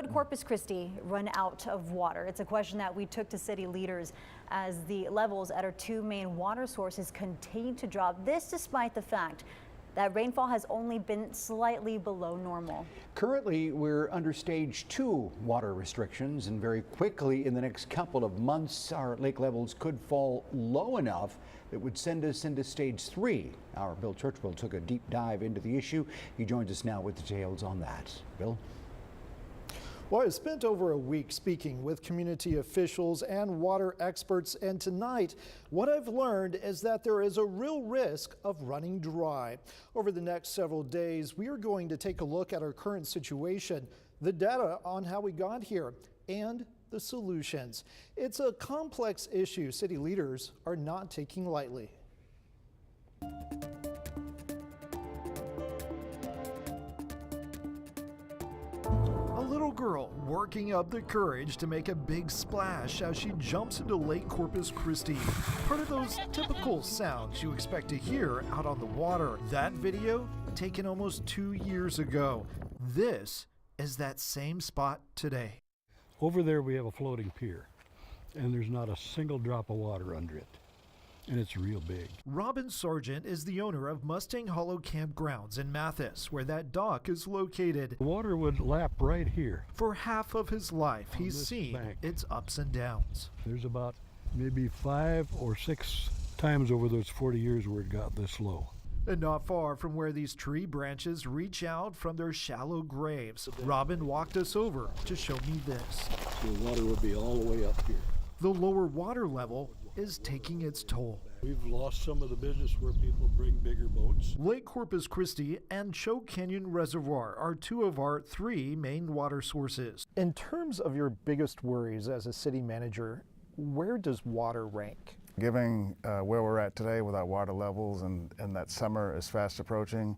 Could Corpus Christi run out of water? It's a question that we took to city leaders as the levels at our two main water sources continue to drop. This despite the fact that rainfall has only been slightly below normal. Currently, we're under stage 2 water restrictions, and very quickly in the next couple of months, our lake levels could fall low enough that would send us into stage 3. Our Bill Churchwell took a deep dive into the issue. He joins us now with details on that. Bill? Well, I spent over a week speaking with community officials and water experts, and tonight what I've learned is that there is a real risk of running dry. Over the next several days, we are going to take a look at our current situation, the data on how we got here, and the solutions. It's a complex issue city leaders are not taking lightly. A little girl working up the courage to make a big splash as she jumps into Lake Corpus Christi. Part of those typical sounds you expect to hear out on the water. That video taken almost 2 years ago. This is that same spot today. Over there we have a floating pier, and there's not a single drop of water under it. And it's real big. Robin Sargent is the owner of Mustang Hollow Campgrounds in Mathis, where that dock is located. The water would lap right here. For half of his life, he's seen its ups and downs. There's about maybe 5 or 6 times over those 40 years where it got this low. And not far from where these tree branches reach out from their shallow graves, Robin walked us over to show me this. The water would be all the way up here. The lower water level is taking its toll. We've lost some of the business where people bring bigger boats. Lake Corpus Christi and Choke Canyon Reservoir are two of our 3 main water sources. In terms of your biggest worries as a city manager, where does water rank? Given where we're at today with our water levels and that summer is fast approaching,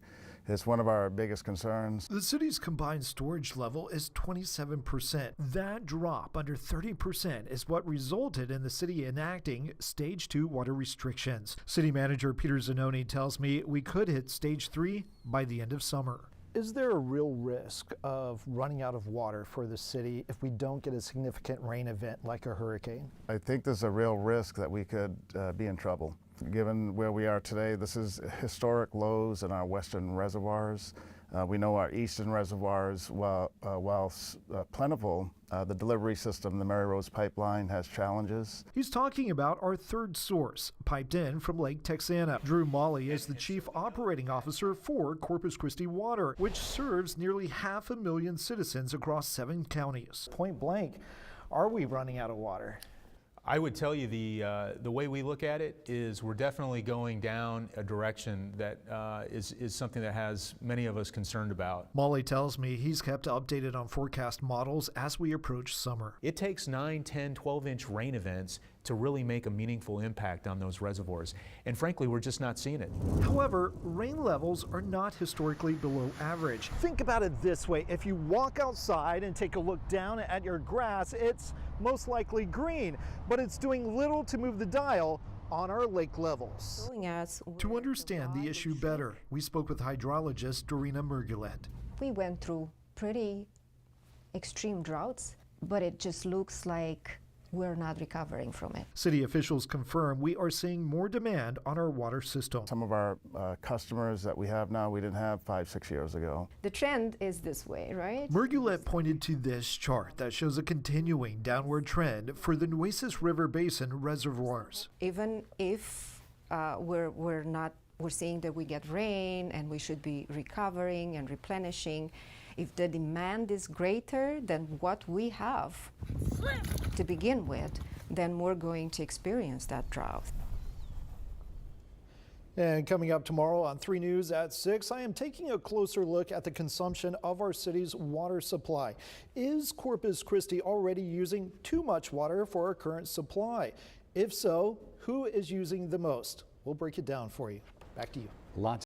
it's one of our biggest concerns. The city's combined storage level is 27%. That drop under 30% is what resulted in the city enacting stage 2 water restrictions. City manager Peter Zanoni tells me we could hit stage 3 by the end of summer. Is there a real risk of running out of water for the city if we don't get a significant rain event like a hurricane? I think there's a real risk that we could be in trouble. Given where we are today, this is historic lows in our western reservoirs. We know our eastern reservoirs, while plentiful, the delivery system, the Mary Rose pipeline, has challenges. He's talking about our third source, piped in from Lake Texana. Drew Molly is the chief operating officer for Corpus Christi Water, which serves nearly 500,000 citizens across 7 counties. Point blank, are we running out of water? I would tell you the way we look at it is we're definitely going down a direction that is something that has many of us concerned about. Molly tells me he's kept updated on forecast models as we approach summer. It takes 9, 10, 12-inch rain events to really make a meaningful impact on those reservoirs. And frankly, we're just not seeing it. However, rain levels are not historically below average. Think about it this way. If you walk outside and take a look down at your grass, it's most likely green, but it's doing little to move the dial on our lake levels. To understand the issue better, we spoke with hydrologist Dorina Murgulet. We went through pretty extreme droughts, but it just looks like we're not recovering from it. City officials confirm we are seeing more demand on our water system. Some of our customers that we have now, we didn't have 5, 6 years ago. The trend is this way, right? Murgulet pointed to this chart that shows a continuing downward trend for the Nueces River Basin reservoirs. Even if we're seeing that we get rain and we should be recovering and replenishing, if the demand is greater than what we have to begin with, then we're going to experience that drought. And coming up tomorrow on 3 News at 6, I am taking a closer look at the consumption of our city's water supply. Is Corpus Christi already using too much water for our current supply? If so, who is using the most? We'll break it down for you. Back to you. Lots